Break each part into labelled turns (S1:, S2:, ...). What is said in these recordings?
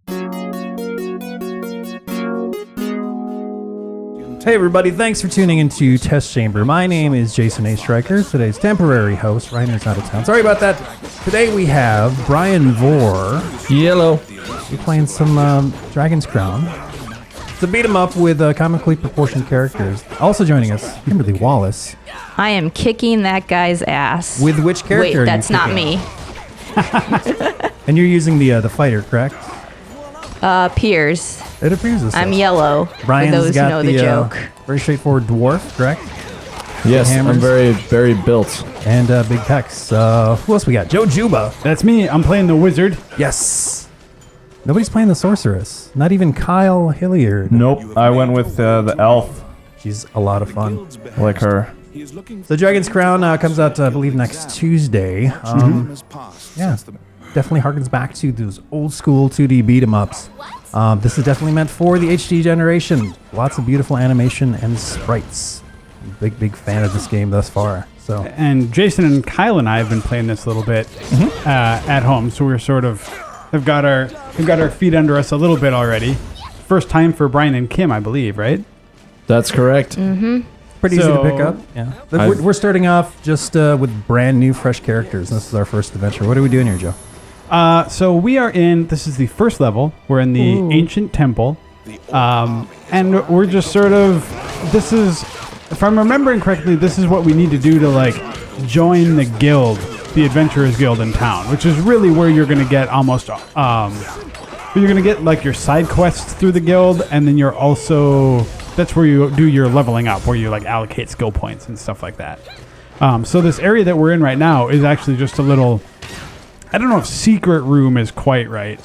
S1: Hey everybody, thanks for tuning into Test Chamber. My name is Jason Oestreicher, today's temporary host. Reiner's out of town. Sorry about that. Today we have Bryan Vore.
S2: Yellow.
S1: We're playing some Dragon's Crown. It's a beat 'em up with comically proportioned characters. Also joining us, Kimberly Wallace.
S3: I am kicking that guy's ass.
S1: With which character
S3: Wait,
S1: are you
S3: that's not
S1: kicking?
S3: me.
S1: And you're using the fighter, correct?
S3: Piers.
S1: It appears as
S3: I'm
S1: such.
S3: yellow,
S1: Brian's
S3: for those who
S1: got
S3: know the joke.
S1: Very straightforward dwarf, correct?
S2: Yes,
S1: Hammers.
S2: I'm very, very built.
S1: And big pecs. Who else we got? Joe Juba.
S4: That's me. I'm playing the wizard.
S1: Yes. Nobody's playing the sorceress. Not even Kyle Hilliard.
S5: Nope, I went with the elf.
S1: She's a lot of fun.
S5: I like her.
S1: The Dragon's Crown comes out, I believe, next Tuesday. Yeah, definitely harkens back to those old school 2D beat 'em ups. This is definitely meant for the HD generation. Lots of beautiful animation and sprites. Big fan of this game thus far. So
S4: And Jason and Kyle and I have been playing this a little bit at home, so we're sort of have got our feet under us a little bit already. First time for Brian and Kim, I believe, right?
S2: That's correct.
S1: pretty easy to
S4: So-
S1: pick up. Yeah, but we're starting off just with brand new, fresh characters. This is our first adventure. What are we doing here, Joe?
S4: So we are this is the first level. We're in the ancient temple. And we're just sort of, this is, if I'm remembering correctly, this is what we need to do to like join the guild, the Adventurers Guild in town, which is really where you're going to get almost, you're going to get like your side quests through the guild. And then you're also, that's where you do your leveling up, where you like allocate skill points and stuff like that. So this area that we're in right now is actually just a little, I don't know if secret room is quite right.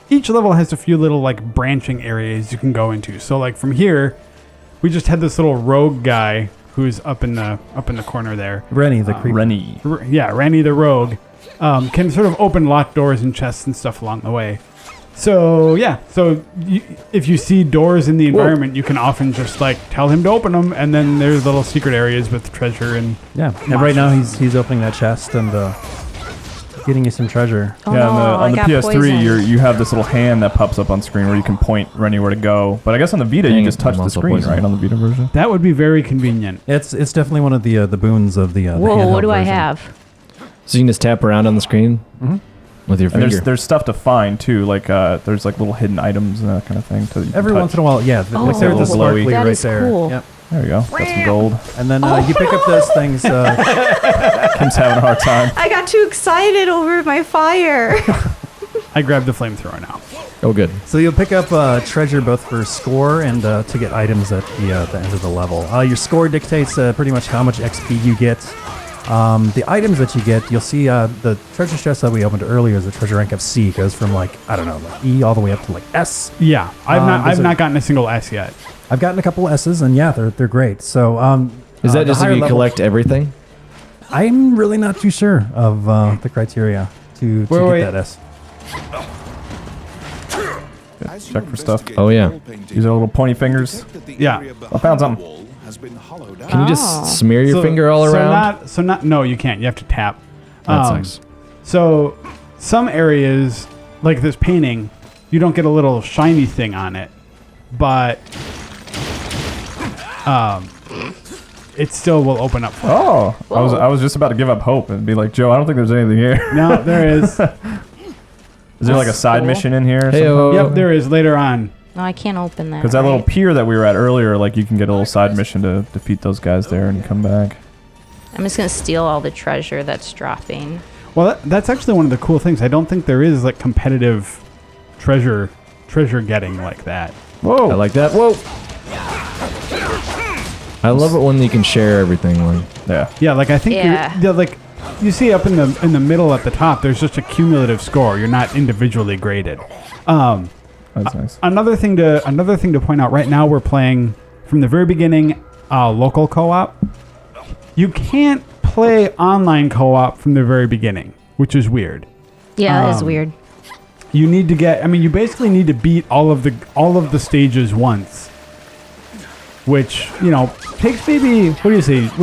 S4: Each level has a few little like branching areas you can go into. So like from here, we just had this little rogue guy who's up in the corner there.
S1: Rennie the creeper.
S5: Rennie.
S4: Rennie the rogue can sort of open locked doors and chests and stuff along the way. So yeah, if you see doors in the environment, you can often just like tell him to open them, and then there's little secret areas with treasure and
S1: Yeah, and right now he's opening that chest and getting you some treasure.
S3: Oh,
S5: Yeah,
S3: no,
S5: on the
S3: I got
S5: PS3,
S3: poisoned.
S5: you have this little hand that pops up on screen where you can point Rennie where to go. But I guess on the Vita,
S2: Dang
S5: you
S2: it,
S5: just touch
S2: I'm
S5: the
S2: also
S5: screen,
S2: poisoned.
S5: right? On the Vita version.
S4: that would be very convenient.
S1: It's definitely one of the boons of the
S3: Whoa,
S1: handheld
S3: what do I
S1: version.
S3: have?
S2: So you can just tap around on the screen with your
S5: And
S2: finger.
S5: there's stuff to find too, like there's like little hidden items and that kind of thing.
S1: Every once in a while, yeah,
S3: Oh,
S1: like there's the sparkly
S3: that
S1: right
S3: is
S1: there.
S3: cool.
S1: Yep.
S5: There you go. Got some gold.
S1: And then you pick up those things.
S5: Kim's having a hard time.
S3: I got too excited over my fire.
S4: I grabbed the flamethrower now.
S2: Oh, good.
S1: So you'll pick up treasure both for score and to get items at the end of the level. Your score dictates pretty much how much XP you get. The items that you get, you'll see the treasure chest that we opened earlier is a treasure rank of C. It goes from like, I don't know, like E all the way up to like S.
S4: Yeah, I've
S1: those
S4: not gotten a single S yet.
S1: I've gotten a couple S's, and yeah, they're great. So
S2: Is that
S1: the
S2: just if
S1: higher
S2: you
S1: level-
S2: collect everything?
S1: I'm really not too sure of the criteria to
S4: Wait.
S1: get that S.
S5: Check for stuff.
S2: Oh, yeah.
S5: These are little pointy fingers.
S4: Yeah.
S5: I found something.
S2: Can you just smear your finger all around?
S4: No, you can't. You have to tap.
S2: That sucks.
S4: So some areas, like this painting, you don't get a little shiny thing on it, but it still will open up.
S5: Oh, I was just about to give up hope and be like, Joe, I don't think there's anything here.
S4: No, there is.
S5: Is there like a side
S3: cool.
S5: mission in here? Or
S2: Heyo.
S4: Yep, there is later on.
S3: No, I can't open that.
S5: Because that little
S3: right?
S5: pier that we were at earlier, like you can get a little side mission to defeat those guys there and come back.
S3: I'm just gonna steal all the treasure that's dropping.
S4: Well, that's actually one of the cool things. I don't think there is like competitive treasure getting like that.
S5: Whoa!
S2: I like that. Whoa. I love it when you can share everything. Like,
S5: Yeah.
S4: Yeah, like I think
S3: Yeah.
S4: like you see up in the middle at the top, there's just a cumulative score. You're not individually graded.
S5: That's nice.
S4: Another thing to point out. Right now, we're playing from the very beginning local co-op. You can't play online co-op from the very beginning, which is weird.
S3: Yeah, that is weird.
S4: You need to get. I mean, you basically need to beat all of the stages once. Which, takes maybe, what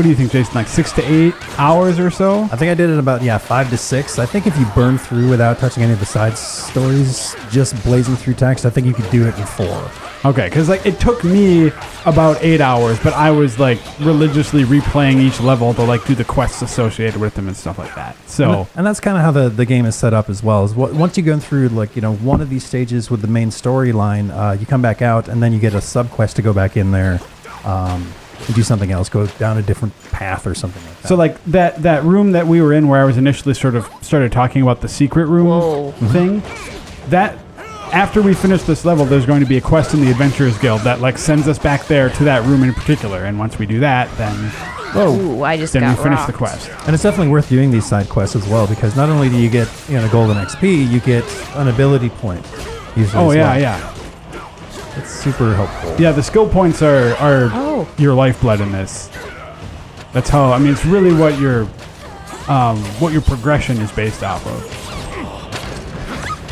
S4: do you think, Jason, like 6 to 8 hours or so?
S1: I think I did it about 5 to 6. I think if you burn through without touching any of the side stories, just blazing through text, I think you could do it in 4.
S4: Okay, because like it took me about 8 hours, but I was like religiously replaying each level to like do the quests associated with them and stuff like that. So,
S1: and that's kind of how the game is set up as well. Is once you go through like one of these stages with the main storyline, you come back out and then you get a sub quest to go back in there. And do something else, go down a different path or something like that.
S4: So like that room that we were in where I was initially sort of started talking about the secret room thing, that after we finish this level, there's going to be a quest in the Adventurers Guild that like sends us back there to that room in particular. And once we do that, then
S3: Ooh, I just
S4: then
S3: got
S4: we finish
S3: rocked.
S4: the quest.
S1: And it's definitely worth doing these side quests as well, because not only do you get golden XP, you get an ability point usually.
S4: Oh
S1: as
S4: yeah,
S1: well.
S4: yeah.
S1: It's super helpful.
S4: Yeah, the skill points are your lifeblood in this. That's how, I mean, it's really what your progression is based off of.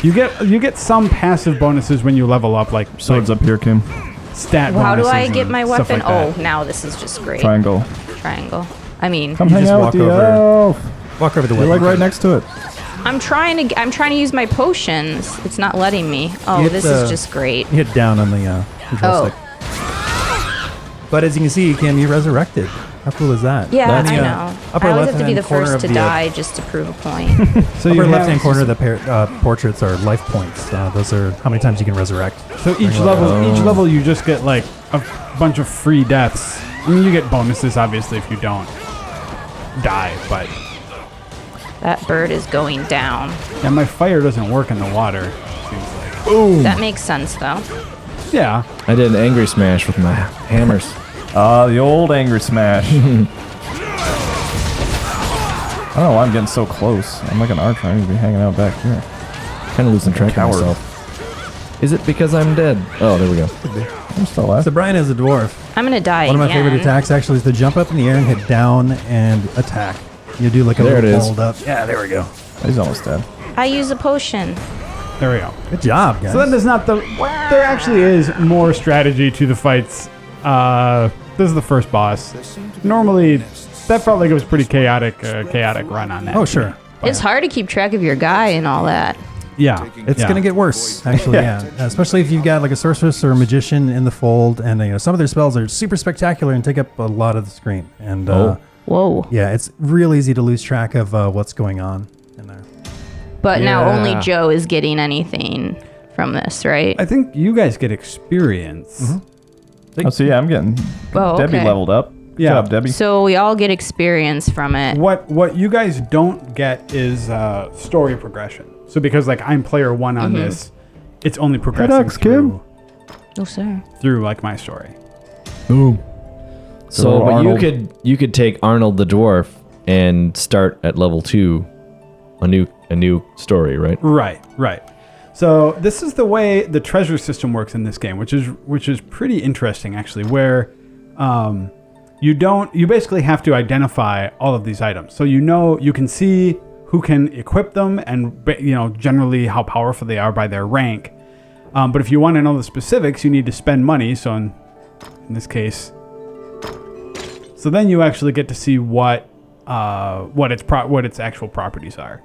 S4: You get some passive bonuses when you level up, like
S5: Swords up here, Kim.
S4: stat
S3: Well, how do
S4: bonuses
S3: I get
S4: and
S3: my
S4: stuff
S3: weapon?
S4: like that.
S3: Now this is just great.
S5: Triangle.
S3: Triangle. I mean,
S5: Come
S1: You
S5: hang
S1: just
S5: out
S1: walk
S5: with the
S1: over-
S5: elf.
S1: Walk over the
S5: You're
S1: weapon.
S5: like right next to it.
S3: I'm trying to use my potions. It's not letting me. Oh,
S1: Hit
S3: this
S1: the-
S3: is just great.
S1: You hit down on the control
S3: Oh.
S1: stick. But as you can see, Kim, you resurrected. How cool is that?
S3: Yeah,
S1: That's
S3: I
S1: the,
S3: know.
S1: upper
S3: I always have to be
S1: left-hand
S3: the
S1: corner
S3: first
S1: of
S3: to
S1: the,
S3: die just to prove a point.
S4: So you
S1: Upper
S4: have-
S1: left-hand corner of the portraits are life points. Those are how many times you can resurrect.
S4: So each level you just get like a bunch of free deaths. I mean, you get bonuses obviously if you don't die, but
S3: That bird is going down.
S4: yeah, my fire doesn't work in the water. Seems like.
S3: That makes sense, though.
S4: Yeah.
S2: I did an angry smash with my hammers.
S5: The old angry smash. I don't know why I'm getting so close. I'm like an archer. I need to be hanging out back here.
S2: Kind of losing track of
S5: coward.
S2: myself. Is it because I'm dead? Oh, there we go.
S5: I'm still alive.
S1: So Brian is a dwarf.
S3: I'm gonna die
S1: One of my
S3: again.
S1: favorite attacks actually is to jump up in the air and hit down and attack. You do like a
S2: There it
S1: little
S2: is.
S1: fold up. Yeah, there we go.
S5: He's almost dead.
S3: I use a potion.
S4: There we go.
S1: Good job, guys.
S4: So then there's not the. There actually is more strategy to the fights. This is the first boss. Normally, that felt like it was pretty chaotic run on that.
S1: Oh, sure.
S3: It's hard to keep track of your guy and all that.
S4: Yeah.
S1: It's
S4: yeah.
S1: gonna get worse, actually. Yeah, especially if you've got like a sorceress or a magician in the fold, and some of their spells are super spectacular and take up a lot of the screen. And
S3: Whoa.
S1: yeah, it's real easy to lose track of what's going on in there.
S3: But now only
S2: Yeah.
S3: Joe is getting anything from this, right?
S4: I think you guys get experience.
S5: Oh, so yeah, I'm getting
S3: Oh,
S5: Debbie
S3: okay.
S5: leveled up. Good
S4: Yeah.
S5: job, Debbie.
S3: So we all get experience from it.
S4: What you guys don't get is story progression. So because like I'm player 1 on this, it's only progressing
S5: Headaches, Kim.
S3: Oh, sir.
S4: through like my story.
S2: Boom. So, but
S5: Arnold.
S2: you could take Arnold the dwarf and start at level 2, a new story, right?
S4: Right. So this is the way the treasury system works in this game, which is pretty interesting actually, where you basically have to identify all of these items. So you can see who can equip them and generally how powerful they are by their rank. But if you want to know the specifics, you need to spend money. So in this case, so then you actually get to see what its actual properties are.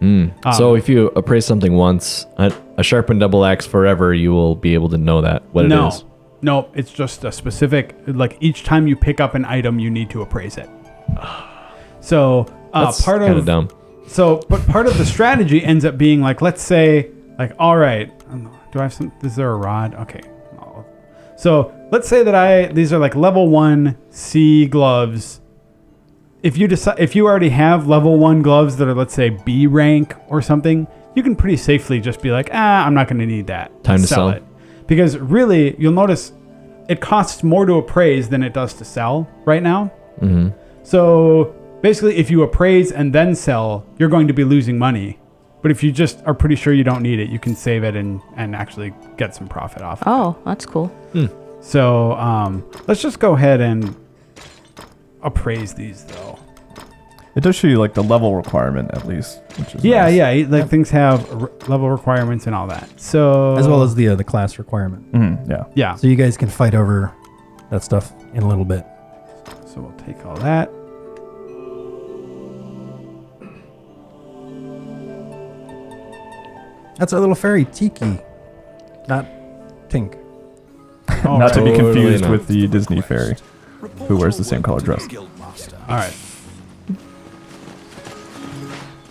S2: So if you appraise something once, a sharpened double axe forever, you will be able to know what it is.
S4: No, it's just a specific, like each time you pick up an item, you need to appraise it. So
S2: That's
S4: part
S2: kind of
S4: of
S2: dumb.
S4: but part of the strategy ends up being like, let's say, like, all right, do I have some? Is there a rod? Okay. No. So let's say that these are like level 1 C gloves. If you already have level 1 gloves that are, let's say, B rank or something, you can pretty safely just be like, I'm not going to need that.
S2: Time to sell.
S4: it. Because really, you'll notice it costs more to appraise than it does to sell right now.
S2: Mm-hmm.
S4: So basically, if you appraise and then sell, you're going to be losing money. But if you just are pretty sure you don't need it, you can save it and actually get some profit off.
S3: Oh, that's cool.
S4: So let's just go ahead and appraise these, though.
S5: It does show you like the level requirement at least, which is
S4: Yeah,
S5: nice.
S4: yeah. Like things have level requirements and all that. So
S1: As well as the class requirement.
S5: Mhm, yeah.
S4: yeah.
S1: So you guys can fight over that stuff in a little bit.
S4: So we'll take all that.
S1: That's our little fairy, Tiki. Not Tink.
S5: Not to be
S2: Totally
S5: confused
S2: not.
S5: with the Disney fairy, who wears the same color dress.
S4: All right.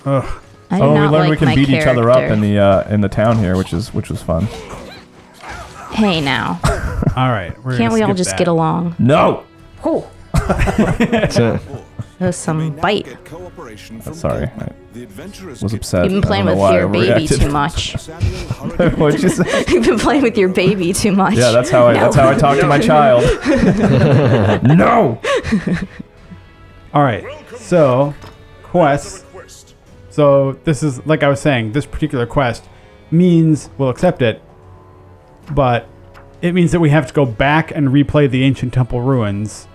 S4: Ugh.
S3: I do
S5: Oh, we
S3: not
S5: learned
S3: like
S5: we can
S3: my
S5: beat each other up
S3: character.
S5: in the town here, which was fun.
S3: Hey now.
S4: All right. We're
S3: Can't
S4: gonna
S3: we all
S4: skip
S3: just
S4: that.
S3: get along?
S5: No.
S3: Oh.
S2: So,
S3: There's some bite.
S5: Sorry, I was upset.
S3: You've been playing
S5: I
S3: with
S5: don't know
S3: your
S5: why I
S3: baby
S5: overreacted.
S3: too much.
S5: What'd you say?
S3: You've been playing with your baby too much.
S5: Yeah, that's how I talk to my child. No.
S4: All right. So, quests. So this is, like I was saying, this particular quest means we'll accept it, but it means that we have to go back and replay the ancient temple ruins.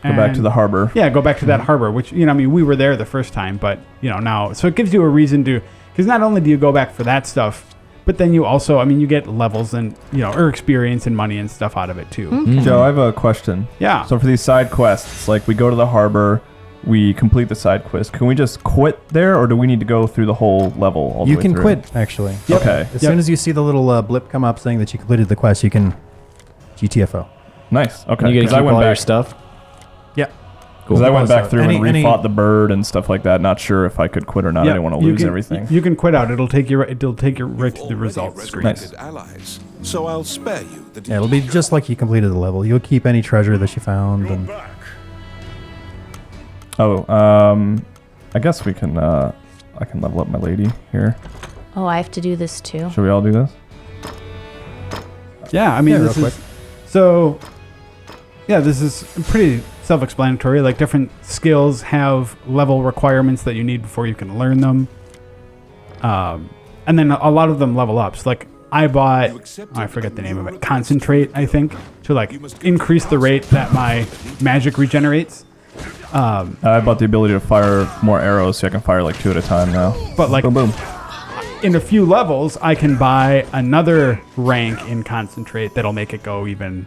S5: Go back to the harbor.
S4: Yeah, go back to that harbor, which, I mean, we were there the first time, but, now. So it gives you a reason to, because not only do you go back for that stuff, but then you also, I mean, you get levels and, or experience and money and stuff out of it too.
S3: Okay.
S5: Joe, I have a question.
S4: Yeah.
S5: So for these side quests, like we go to the harbor, we complete the side quest. Can we just quit there, or do we need to go through the whole level all the
S1: You
S5: way
S1: can
S5: through?
S1: quit, actually.
S5: Okay.
S1: As soon as you see the little blip come up saying that you completed the quest, you can GTFO.
S5: Nice. Okay.
S2: you get to
S5: 'Cause I
S2: keep
S5: went
S2: all your
S5: back.
S2: stuff.
S1: Yeah.
S5: Because I went back
S1: So
S5: through and
S1: any-
S5: refought the bird and stuff like that. Not sure if I could quit or not. I didn't want to
S4: you
S5: lose
S4: can-
S5: everything.
S4: You can quit out. It'll take you right to the results screen.
S5: Nice.
S6: Allies, so I'll spare you the
S1: Yeah, it'll be just like you completed the level. You'll keep any treasure that you found. And
S5: I guess we can. I can level up my lady here.
S3: Oh, I have to do this too.
S5: Should we all do this?
S4: Yeah, I mean,
S1: Yeah,
S4: this
S1: real
S4: is so. Yeah, this is pretty self-explanatory. Like, different skills have level requirements that you need before you can learn them. And then a lot of them level up. So, like, I bought, I forget the name of it, concentrate, I think, to like increase the rate that my magic regenerates.
S5: I bought the ability to fire more arrows, so I can fire like 2 at a time now.
S4: But like,
S5: Boom, boom.
S4: in a few levels, I can buy another rank in concentrate that'll make it go even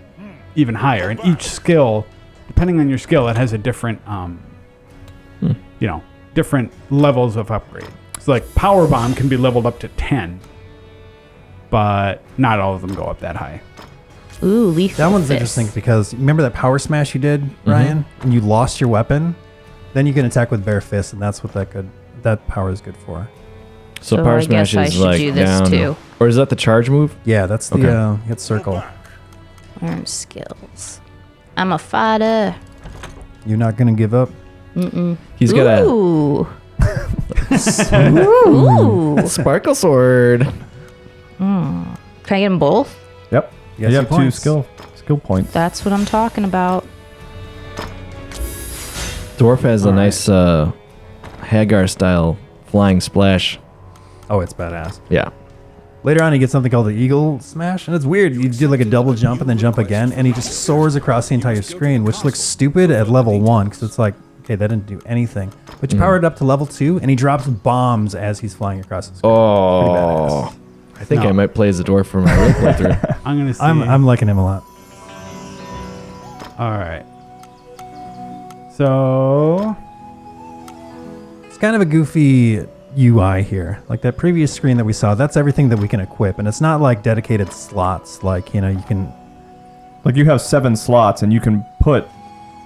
S4: higher. And each skill, depending on your skill, it has a different, different levels of upgrade. So like power bomb can be leveled up to 10, but not all of them go up that high.
S3: Ooh, lethal
S1: that one's
S3: fist.
S1: interesting because remember that power smash you did, Ryan? And you lost your weapon? Then you can attack with bare fist, and that's what that power is good for.
S2: So
S3: So
S2: power
S3: I
S2: smash
S3: guess I
S2: is
S3: should
S2: like
S3: do this
S2: down,
S3: too.
S2: or is that the charge move?
S1: Yeah, that's the
S2: Okay.
S1: hit circle.
S3: Learn skills. I'm a fighter.
S1: You're not gonna give up.
S2: He's got
S3: Ooh. Ooh.
S2: a sparkle sword.
S3: Can I get them both?
S5: Yep.
S1: Yes,
S5: you
S1: you
S5: have 2
S1: points.
S5: skill points.
S3: That's what I'm talking about.
S2: Dwarf has a
S4: All right.
S2: nice Hagar style flying splash.
S1: Oh, it's badass.
S2: Yeah.
S1: Later on, you get something called the Eagle Smash, and it's weird. You do like a double jump and then jump again, and he just soars across the entire screen, which looks stupid at level 1, because it's like, okay, that didn't do anything. But you power it up to level 2, and he drops bombs as he's flying across the screen.
S2: Oh. I think
S4: No.
S2: I might play as a dwarf for my real playthrough.
S4: I'm gonna see.
S1: I'm liking him a lot.
S4: All right. So
S1: It's kind of a goofy UI here. Like that previous screen that we saw, that's everything that we can equip, and it's not like dedicated slots. Like, you can...
S5: Like you have 7 slots, and you can put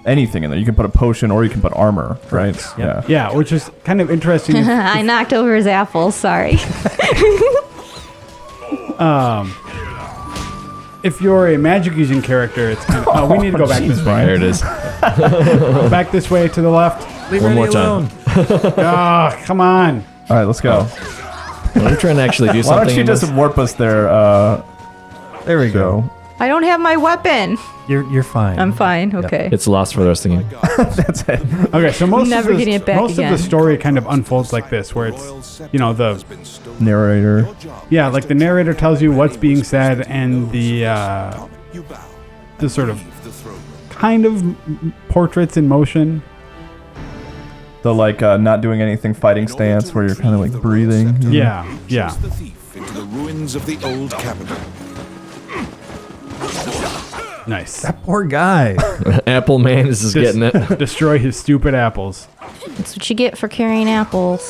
S5: anything in there. You can put a potion, or you can put armor, right?
S1: Yep.
S4: yeah, which is kind of interesting.
S3: I knocked over his apple. Sorry.
S4: If you're a magic using character, it's kind of. Oh, we need to go back this way.
S2: There it is.
S4: Back this way to the left.
S1: Leave
S2: One
S1: Rennie
S2: more time.
S1: alone.
S4: Oh, come on.
S5: All right, let's go.
S2: I'm trying to actually do
S5: Why
S2: something.
S5: don't you
S2: in
S5: just
S2: this.
S5: warp us there,
S1: There we go.
S5: Joe?
S3: I don't have my weapon.
S1: You're fine.
S3: I'm fine. Okay.
S2: It's lost for the rest of the game.
S5: That's it.
S4: Okay, so most
S3: Never
S4: of
S3: getting it back
S4: most
S3: again.
S4: of the story kind of unfolds like this, where it's the
S5: Narrator.
S4: like the narrator tells you what's being said, and the sort of kind of portraits in motion.
S5: The not doing anything fighting stance, where you're kind of like breathing.
S4: Yeah.
S6: The thief into the ruins of the old capital.
S4: Nice.
S1: That poor guy.
S2: Apple Man is just getting it.
S4: Destroy his stupid apples.
S3: That's what you get for carrying apples.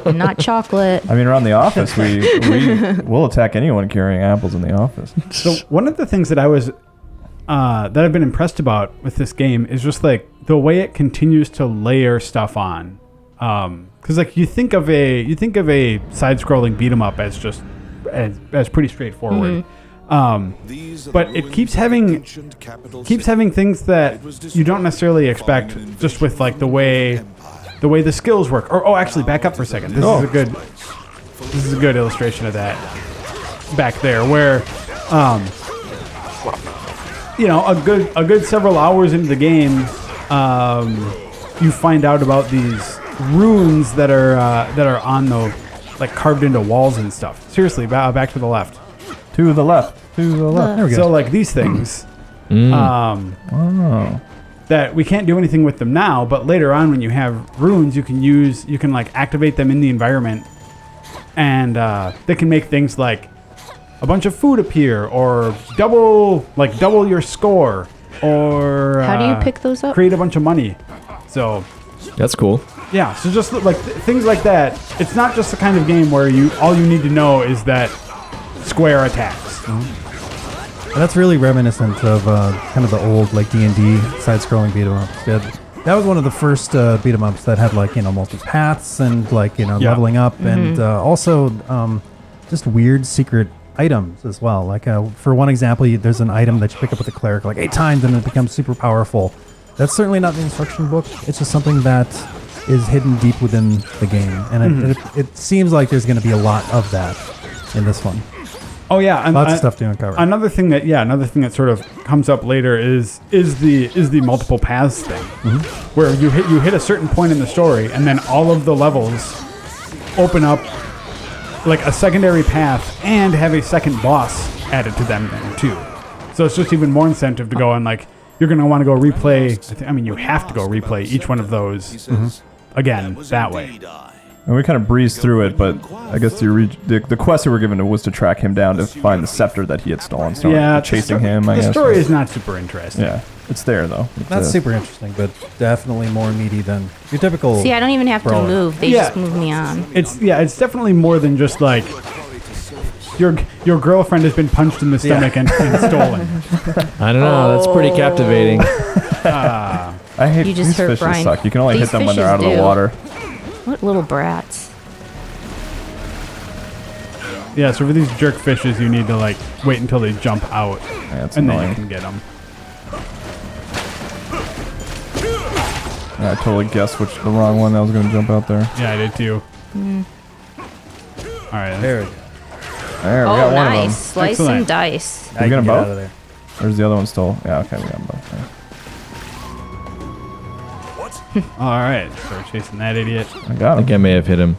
S3: Not chocolate.
S5: I mean, around the office, we'll attack anyone carrying apples in the office.
S4: So one of the things that that I've been impressed about with this game is just like the way it continues to layer stuff on. Because like you think of a side-scrolling beat 'em up as just as pretty straightforward. But it keeps having things that you don't necessarily expect, just with like the way the skills work. Or actually, back up for a second. This is a good illustration of that back there, where a good several hours into the game, you find out about these runes that are on the like carved into walls and stuff. Seriously, back to the left.
S5: To the left. There we go.
S4: So like these things, that we can't do anything with them now, but later on when you have runes, you can like activate them in the environment, and they can make things like a bunch of food appear, or double your score, or
S3: How do you pick those up?
S4: create a bunch of money. So
S2: That's cool.
S4: yeah, so just like things like that. It's not just the kind of game where all you need to know is that square attacks.
S1: And that's really reminiscent of kind of the old like D&D side-scrolling beat 'em ups. That was one of the first beat 'em ups that had like multiple paths and like leveling up, and also just weird secret items as well. Like for one example, there's an item that you pick up with a cleric like 8 times and it becomes super powerful. That's certainly not the instruction book. It's just something that is hidden deep within the game, and it seems like there's going to be a lot of that in this one.
S4: Oh yeah, and
S1: Lots of stuff to uncover.
S4: Another thing that sort of comes up later is the multiple paths thing, where you hit a certain point in the story, and then all of the levels open up like a secondary path and have a second boss added to them then too. So it's just even more incentive to go and like you're going to want to go replay. You have to go replay each one of those again that way.
S5: And we kind of breezed through it, but I guess the quest we were given was to track him down to find the scepter that he had stolen. So chasing him, I guess.
S4: The story is not super interesting.
S5: Yeah, it's there, though.
S1: Not super interesting, but definitely more meaty than your typical...
S3: See, I don't even have to
S1: brawler.
S3: move. They just move me on.
S4: It's definitely more than just like your girlfriend has been punched in the stomach and stolen.
S2: I don't know. That's pretty captivating.
S5: I hate
S3: You just
S5: these
S3: hurt
S5: fishes
S3: Bryan.
S5: suck. You can only
S3: These
S5: hit them when they're
S3: fishes
S5: out of the
S3: do.
S5: water.
S3: What little brats.
S4: Yeah, so for these jerk fishes, you need to like wait until they jump out,
S5: Yeah, it's
S4: and then
S5: annoying.
S4: you can get them.
S5: Yeah, I totally guessed the wrong one that was going to jump out there.
S4: Yeah, I did too. All right,
S1: There we go.
S5: There, we
S3: Oh,
S5: got one of them.
S3: nice. Slice
S4: Excellent.
S3: and dice.
S5: Did we get them
S1: Get
S5: both?
S1: out of there.
S5: Or is the other one still? Yeah, okay, we got them both. Yeah.
S4: all right. So we're chasing that idiot.
S5: I got
S2: I think
S5: him.
S2: I may have hit him.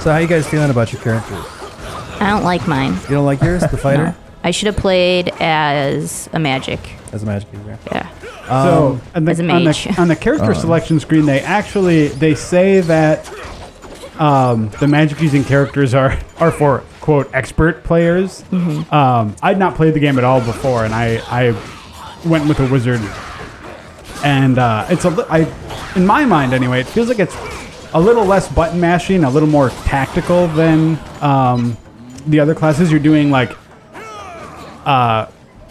S1: So how you guys feeling about your characters?
S3: I don't like mine.
S1: You don't like yours, the fighter?
S3: No. I should have played as a magic.
S1: As a magic user.
S3: Yeah.
S4: So on
S3: as a mage.
S4: on the character selection screen, they say that the magic using characters are for quote expert players. I'd not played the game at all before, and I went with a wizard. And in my mind anyway, it feels like it's a little less button mashing, a little more tactical than the other classes. You're doing like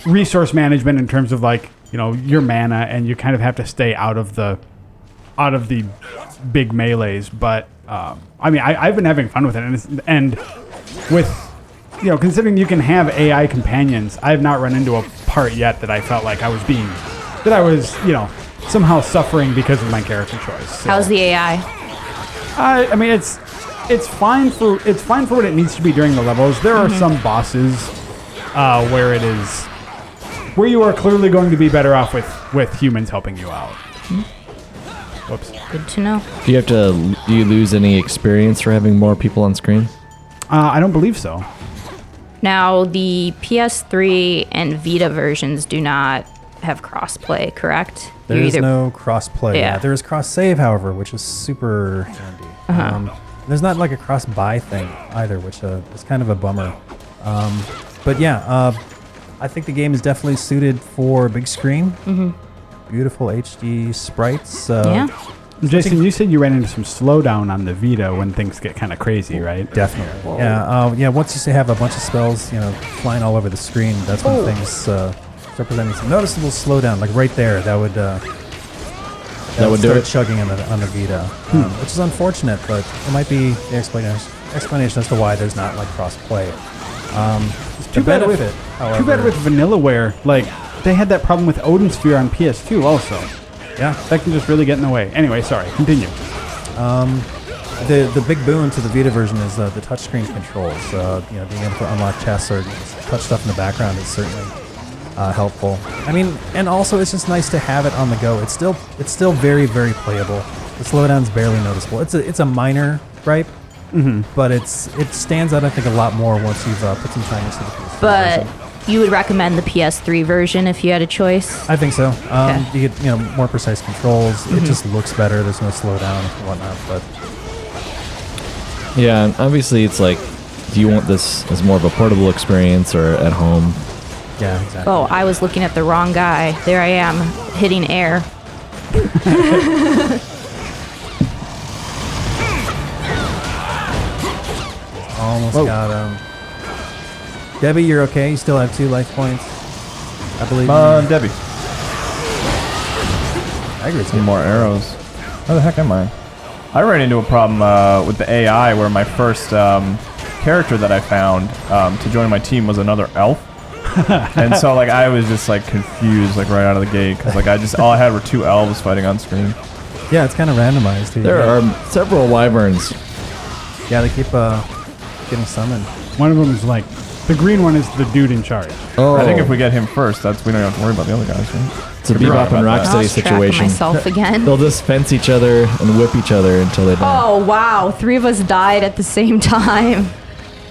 S4: resource management in terms of like your mana, and you kind of have to stay out of the big melees. But I've been having fun with it, and with considering you can have AI companions, I have not run into a part yet that I felt like I was somehow suffering because of my character choice. So,
S3: How's the AI?
S4: it's fine for what it needs to be during the levels. There are some bosses where you are clearly going to be better off with humans helping you out. Whoops.
S3: Good to know.
S2: Do you lose any experience for having more people on screen?
S4: I don't believe so.
S3: Now, the PS3 and Vita versions do not have crossplay, correct?
S1: There is no cross-play.
S3: Yeah.
S1: There is cross-save, however, which is super handy. There's not like a cross-buy thing either, which is kind of a bummer. But yeah, I think the game is definitely suited for big screen. Beautiful HD sprites.
S4: Jason, you said you ran into some slowdown on the Vita when things get kind of crazy, right?
S1: Definitely. Yeah. Once you have a bunch of spells, flying all over the screen, that's when things start presenting some noticeable slowdown. Like right there, that would do it. Chugging on the Vita, which is unfortunate, but it might be the explanation as to why there's not like cross-play.
S4: Too bad with Vanillaware, like they had that problem with Odin Sphere on PS2 also.
S1: Yeah,
S4: that can just really get in the way. Anyway, sorry, continue.
S1: The big boon to the Vita version is the touchscreen controls. Being able to unlock chests or touch stuff in the background is certainly helpful. I mean, and also it's just nice to have it on the go. It's still very, very playable. The slowdown's barely noticeable. It's a minor gripe, but it stands out, I think, a lot more once you've put some time into the PS3
S3: But
S1: version.
S3: you would recommend the PS3 version if you had a choice?
S1: I think so.
S3: Okay.
S1: You get more precise controls. It just looks better. There's no slowdown and whatnot. But
S2: Yeah, and obviously it's like, do you want this as more of a portable experience or at home?
S1: yeah, exactly.
S3: Oh, I was looking at the wrong guy. There I am, hitting air.
S1: Almost got him. Debbie, you're okay. You still have 2 life points, I believe.
S5: Debbie.
S1: I agree.
S5: Need more arrows. Where the heck am I? I ran into a problem with the AI where my first character that I found to join my team was another elf. And so like I was just like confused like right out of the gate because like all I had were 2 elves fighting on screen.
S1: Yeah, it's kind of randomized.
S2: There are several wyverns.
S1: Yeah, they keep getting summoned.
S4: One of them is like, the green one is the dude in charge.
S2: Oh,
S5: I think if we get him first, we don't have to worry about the other guys, right?
S2: it's a
S5: Could be wrong
S2: Bebop and
S5: about that.
S2: Rocksteady
S3: Lost track of
S2: situation.
S3: myself again.
S2: They'll just fence each other and whip each other until they die.
S3: Oh, wow. 3 of us died at the same time.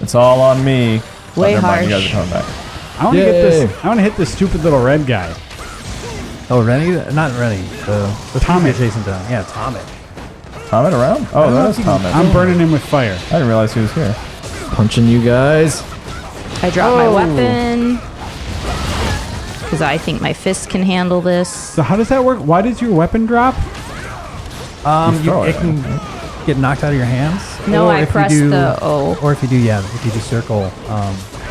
S5: It's all on me.
S3: Way
S5: never mind, you
S3: harsh.
S5: guys are coming back.
S4: I want to get
S2: Yay.
S4: this. I want to hit this stupid little red guy.
S1: Oh, Rennie? Not Rennie. The
S4: Tommy.
S1: Jason done. Yeah, Tommy.
S5: Tomit around? Oh, that is Tomit.
S4: I'm burning him with fire.
S5: I didn't realize he was here.
S2: Punching you guys.
S3: I dropped my weapon because I think my fist can handle this.
S4: So how does that work? Why does your weapon drop?
S5: throw
S1: It
S5: it.
S1: can get knocked out of your hands.
S3: No,
S1: or
S3: I
S1: if you
S3: pressed
S1: do-
S3: the O.
S1: Or if you do circle,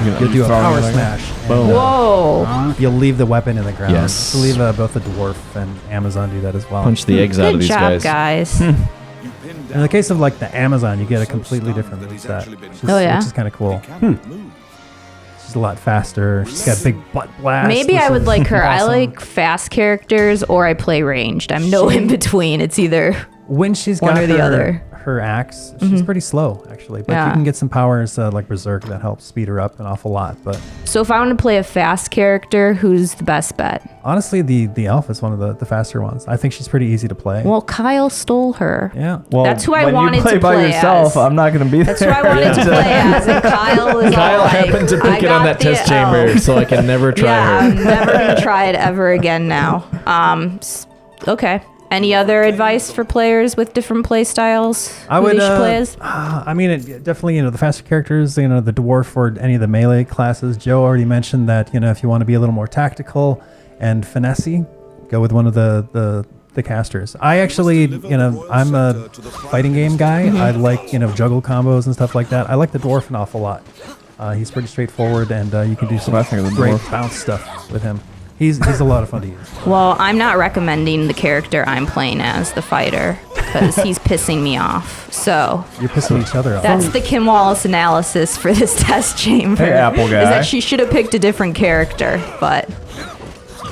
S1: you'll do a
S5: throw it
S1: power
S5: like that?
S1: smash. and,
S5: Boom.
S3: Whoa.
S1: You'll leave the weapon in the ground.
S2: Yes.
S1: I believe both the dwarf and Amazon do that as well.
S2: Punch the eggs out of
S3: Good
S2: these
S3: job,
S2: guys.
S3: guys.
S1: In the case of like the Amazon, you get a completely different moveset, which is kind of cool. She's a lot faster. She's got big butt blasts.
S3: Maybe
S1: which
S3: I would
S1: is
S3: like her. I
S1: awesome.
S3: like fast characters or I play ranged. I'm no in between. It's either
S1: when she's
S3: one
S1: got
S3: or the other.
S1: her axe. She's pretty slow actually, but
S3: Yeah.
S1: you can get some powers like Berserk that helps speed her up an awful lot. But
S3: So if I want to play a fast character, who's the best bet?
S1: honestly, the elf is one of the faster ones. I think she's pretty easy to play.
S3: Well, Kyle stole her.
S1: Yeah.
S5: Well,
S3: That's who I
S5: when
S3: wanted
S5: you play
S3: to
S5: by
S3: play
S5: yourself,
S3: as.
S5: I'm not going to be
S3: That's who
S5: there.
S3: I wanted to play as, and Kyle is all
S2: Kyle
S3: like,
S2: happened to
S3: I
S2: pick it on
S3: got
S2: that test
S3: the
S2: chamber,
S3: elf.
S2: so I can never try
S3: Yeah,
S2: her.
S3: I'm never gonna try it ever again now. Okay. Any other advice for players with different play styles?
S1: I
S3: who
S1: would
S3: they should play as?
S1: I mean, it definitely, the faster characters, the dwarf or any of the melee classes. Joe already mentioned that, if you want to be a little more tactical and finessey, go with one of the casters. I actually, I'm a fighting game guy. I like, juggle combos and stuff like that. I like the dwarf an awful lot. He's pretty straightforward, and you can do some
S5: I think of the
S1: great
S5: dwarf.
S1: bounce stuff with him. He's a lot of fun to use.
S3: Well, I'm not recommending the character I'm playing as, the fighter, because he's pissing me off. So
S1: You're pissing each other off.
S3: that's the Kim Wallace analysis for this test chamber.
S5: Hey, Apple guy.
S3: Is that she should have picked a different character, but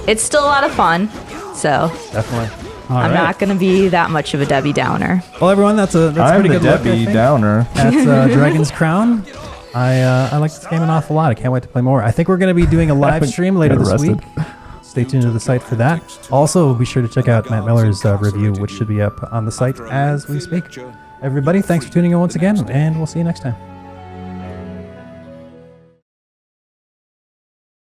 S3: it's still a lot of fun. So
S1: Definitely.
S3: I'm not going to be that much of a Debbie Downer.
S1: Well, everyone, that's
S5: I'm
S1: pretty
S5: the
S1: good look, I
S5: Debbie
S1: think.
S5: Downer.
S1: That's Dragon's Crown. I like this game an awful lot. I can't wait to play more. I think we're going to be doing a live stream later
S5: Get
S1: this
S5: arrested.
S1: week. Stay tuned to the site for that. Also, be sure to check out Matt Miller's review, which should be up on the site as we speak. Everybody, thanks for tuning in once again, and we'll see you next time.